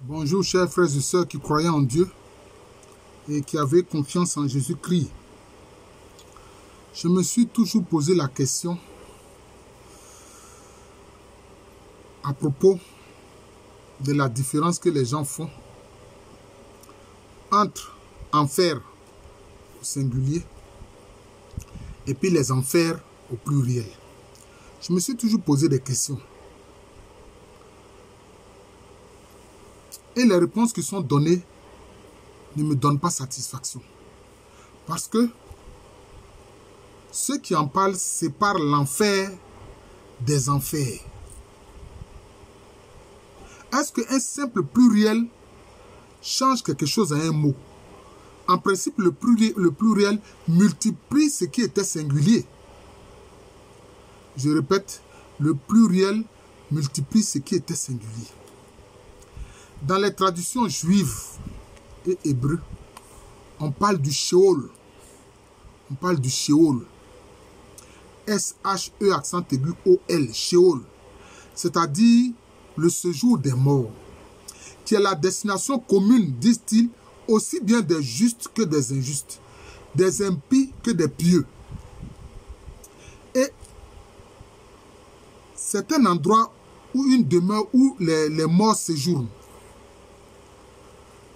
Bonjour chers frères et sœurs qui croyaient en Dieu et qui avaient confiance en Jésus-Christ. Je me suis toujours posé la question à propos de la différence que les gens font entre enfer au singulier et puis les enfers au pluriel. Je me suis toujours posé des questions. Et les réponses qui sont données ne me donnent pas satisfaction. Parce que ceux qui en parlent séparent l'enfer des enfers. Est-ce qu'un simple pluriel change quelque chose à un mot? En principe, le pluriel multiplie ce qui était singulier. Je répète, le pluriel multiplie ce qui était singulier. Dans les traditions juives et hébreux, on parle du Sheol. On parle du Sheol. S-H-E accent aigu O-L, Sheol. C'est-à-dire le séjour des morts, qui est la destination commune, disent-ils, aussi bien des justes que des injustes, des impies que des pieux. Et c'est un endroit ou une demeure où les morts séjournent.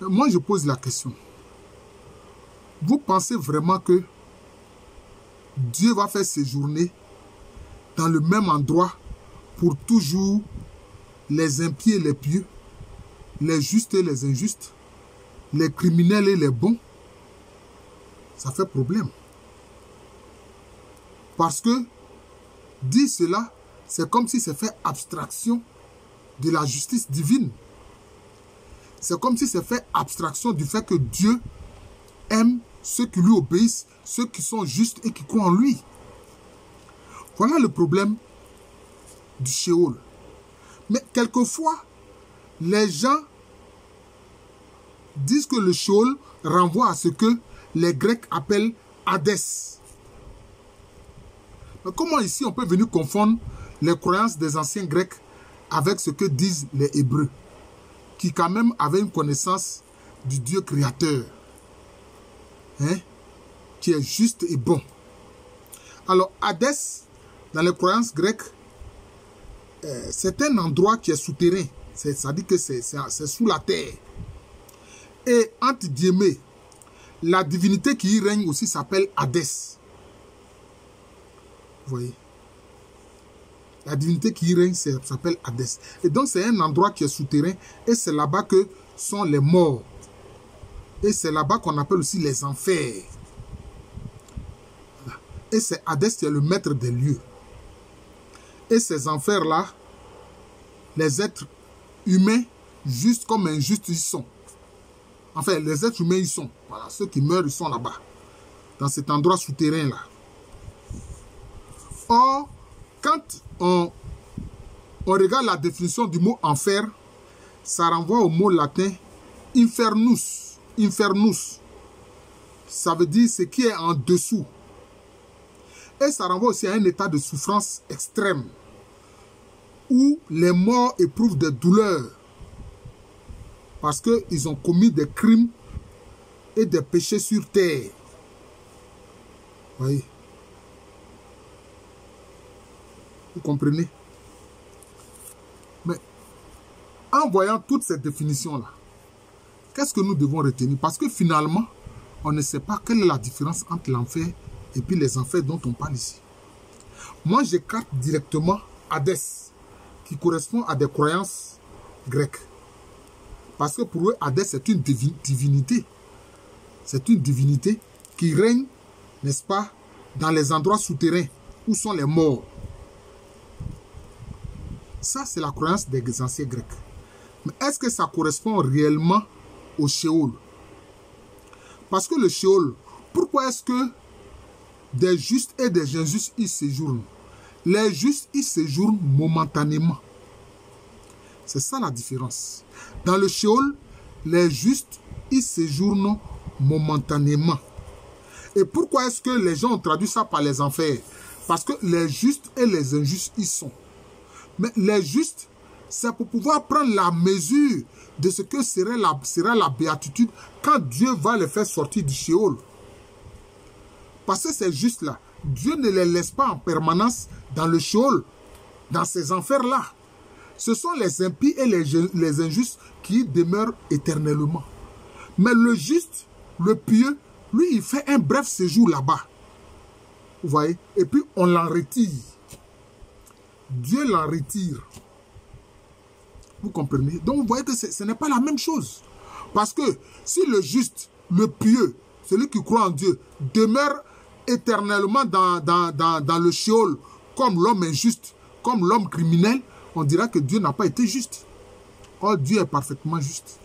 Moi, je pose la question. Vous pensez vraiment que Dieu va faire séjourner dans le même endroit pour toujours les impies et les pieux, les justes et les injustes, les criminels et les bons? Ça fait problème. Parce que dire cela, c'est comme si c'est fait abstraction de la justice divine. C'est comme si c'est fait abstraction du fait que Dieu aime ceux qui lui obéissent, ceux qui sont justes et qui croient en lui. Voilà le problème du Sheol. Mais quelquefois, les gens disent que le Sheol renvoie à ce que les Grecs appellent Hadès. Mais comment ici on peut venir confondre les croyances des anciens Grecs avec ce que disent les Hébreux, qui quand même avaient une connaissance du Dieu créateur, qui est juste et bon. Alors, Hadès, dans les croyances grecques, c'est un endroit qui est souterrain. C'est-à-dire que c'est sous la terre. Et, entre guillemets, la divinité qui y règne aussi s'appelle Hadès. Vous voyez? La divinité qui y règne s'appelle Hadès. Et donc, c'est un endroit qui est souterrain. Et c'est là-bas que sont les morts. Et c'est là-bas qu'on appelle aussi les enfers. Et c'est Hadès qui est le maître des lieux. Et ces enfers-là, les êtres humains, justes comme injustes, ils sont. Enfin, les êtres humains, ils sont. Voilà, ceux qui meurent, ils sont là-bas. Dans cet endroit souterrain-là. Or, quand on regarde la définition du mot enfer, ça renvoie au mot latin infernus. Infernus. Ça veut dire ce qui est en dessous. Et ça renvoie aussi à un état de souffrance extrême, où les morts éprouvent des douleurs parce qu'ils ont commis des crimes et des péchés sur terre. Vous voyez? Vous comprenez? Mais en voyant toutes ces définitions-là, qu'est-ce que nous devons retenir? Parce que finalement, on ne sait pas quelle est la différence entre l'enfer et puis les enfers dont on parle ici. Moi, j'écarte directement Hadès, qui correspond à des croyances grecques. Parce que pour eux, Hadès, c'est une divinité. C'est une divinité qui règne, n'est-ce pas, dans les endroits souterrains où sont les morts. Ça, c'est la croyance des anciens Grecs. Mais est-ce que ça correspond réellement au Sheol? Parce que le Sheol, pourquoi est-ce que des justes et des injustes y séjournent? Les justes y séjournent momentanément. C'est ça la différence. Dans le Sheol, les justes y séjournent momentanément. Et pourquoi est-ce que les gens ont traduit ça par les enfers? Parce que les justes et les injustes y sont. Mais les justes, c'est pour pouvoir prendre la mesure de ce que sera la béatitude quand Dieu va les faire sortir du Sheol. Parce que c'est juste là. Dieu ne les laisse pas en permanence dans le Sheol, dans ces enfers-là. Ce sont les impies et les injustes qui demeurent éternellement. Mais le juste, le pieux, lui, il fait un bref séjour là-bas. Vous voyez? Et puis, on l'en retire. Dieu l'en retire. Vous comprenez? Donc, vous voyez que ce n'est pas la même chose. Parce que si le juste, le pieux, celui qui croit en Dieu, demeure éternellement dans le Sheol, comme l'homme injuste, comme l'homme criminel, on dira que Dieu n'a pas été juste. Or, Dieu est parfaitement juste.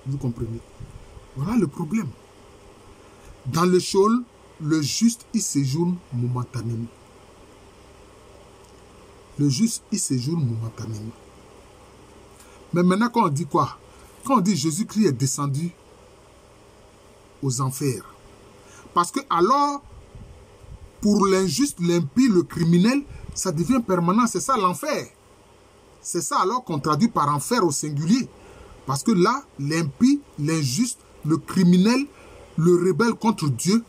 Vous comprenez? Voilà le problème. Dans le Sheol, le juste, il séjourne momentanément. Le juste, il séjourne momentanément. Mais maintenant, quand on dit quoi? Quand on dit Jésus-Christ est descendu aux enfers. Parce que alors, pour l'injuste, l'impie, le criminel, ça devient permanent. C'est ça l'enfer. C'est ça alors qu'on traduit par enfer au singulier. Parce que là, l'impie, l'injuste, le criminel, le rebelle contre Dieu,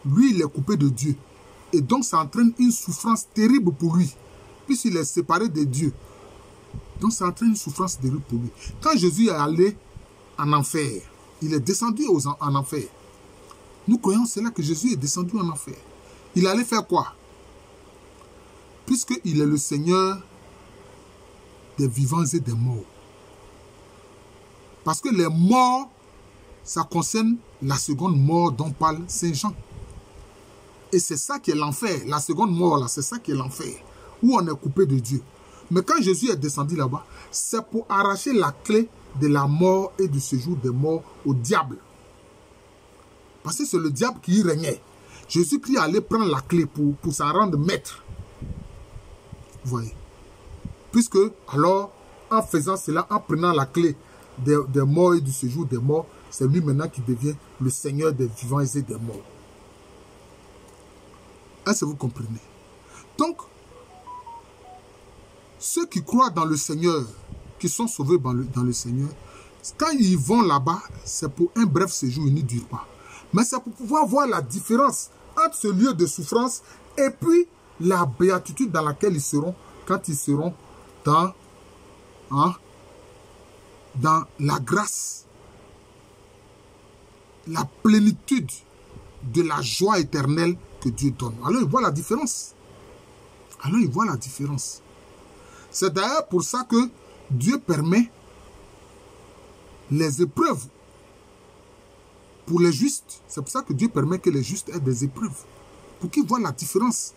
lui, il est coupé de Dieu. Et donc, ça entraîne une souffrance terrible pour lui, puisqu'il est séparé de Dieu. Donc, ça entraîne une souffrance terrible pour lui. Quand Jésus est allé en enfer, il est descendu en enfer. Nous croyons cela que Jésus est descendu en enfer. Il allait faire quoi? Puisqu'il est le Seigneur des vivants et des morts. Parce que les morts, ça concerne la seconde mort dont parle Saint Jean. Et c'est ça qui est l'enfer. La seconde mort, là, c'est ça qui est l'enfer. Où on est coupé de Dieu. Mais quand Jésus est descendu là-bas, c'est pour arracher la clé de la mort et du séjour des morts au diable. Parce que c'est le diable qui y régnait. Jésus-Christ allait prendre la clé pour s'en rendre maître. Vous voyez. Puisque, alors, en faisant cela, en prenant la clé des morts et du séjour des morts, c'est lui maintenant qui devient le Seigneur des vivants et des morts. Est-ce que vous comprenez? Donc, ceux qui croient dans le Seigneur, qui sont sauvés dans le Seigneur, quand ils vont là-bas, c'est pour un bref séjour, ils ne durent pas. Mais c'est pour pouvoir voir la différence entre ce lieu de souffrance et puis la béatitude dans laquelle ils seront quand ils seront dans la grâce, la plénitude de la joie éternelle que Dieu donne. Alors ils voient la différence. Alors ils voient la différence. C'est d'ailleurs pour ça que Dieu permet les épreuves pour les justes. C'est pour ça que Dieu permet que les justes aient des épreuves. Pour qu'ils voient la différence.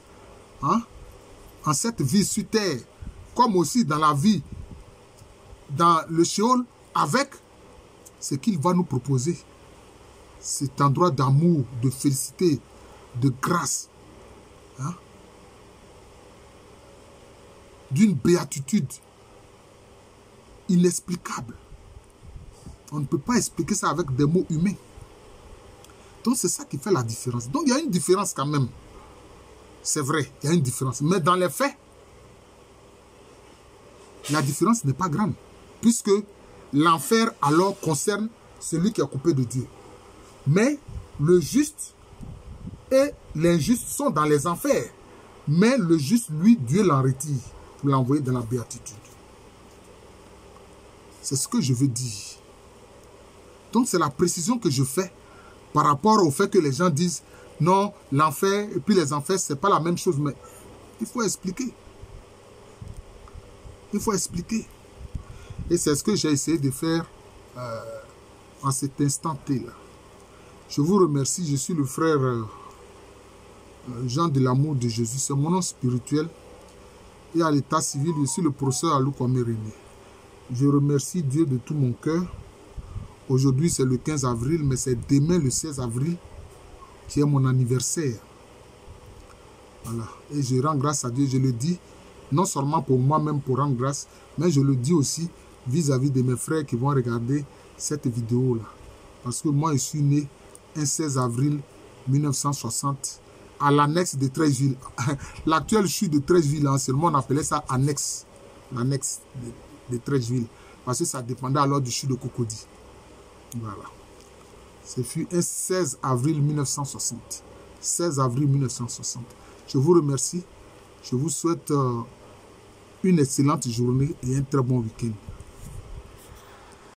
En cette vie sur terre, comme aussi dans la vie, dans le Sheol, avec ce qu'il va nous proposer. Cet endroit d'amour, de félicité, de grâce. D'une béatitude inexplicable. On ne peut pas expliquer ça avec des mots humains. Donc c'est ça qui fait la différence. Donc il y a une différence quand même. C'est vrai, il y a une différence. Mais dans les faits, la différence n'est pas grande. Puisque l'enfer alors concerne celui qui est coupé de Dieu. Mais le juste et l'injuste sont dans les enfers. Mais le juste, lui, Dieu l'en retire pour l'envoyer dans la béatitude. C'est ce que je veux dire. Donc c'est la précision que je fais par rapport au fait que les gens disent non, l'enfer et puis les enfers, c'est pas la même chose. Mais il faut expliquer. Il faut expliquer. Et c'est ce que j'ai essayé de faire en cet instant T-là. Je vous remercie. Je suis le frère Jean de l'amour de Jésus. C'est mon nom spirituel. Et à l'état civil, je suis le professeur Alou Kwame René. Je remercie Dieu de tout mon cœur. Aujourd'hui, c'est le 15 avril, mais c'est demain, le 16 avril, qui est mon anniversaire. Voilà. Et je rends grâce à Dieu. Je le dis, non seulement pour moi-même, pour rendre grâce, mais je le dis aussi vis-à-vis de mes frères qui vont regarder cette vidéo-là. Parce que moi, je suis né un 16 avril 1960 à l'annexe de Treichville. L'actuel chute de Treichville, seulement on appelait ça annexe. L'annexe de Treichville. parce que ça dépendait alors du chute de Cocody. Voilà. Ce fut un 16 avril 1960. 16 avril 1960. Je vous remercie. Je vous souhaite une excellente journée et un très bon week-end.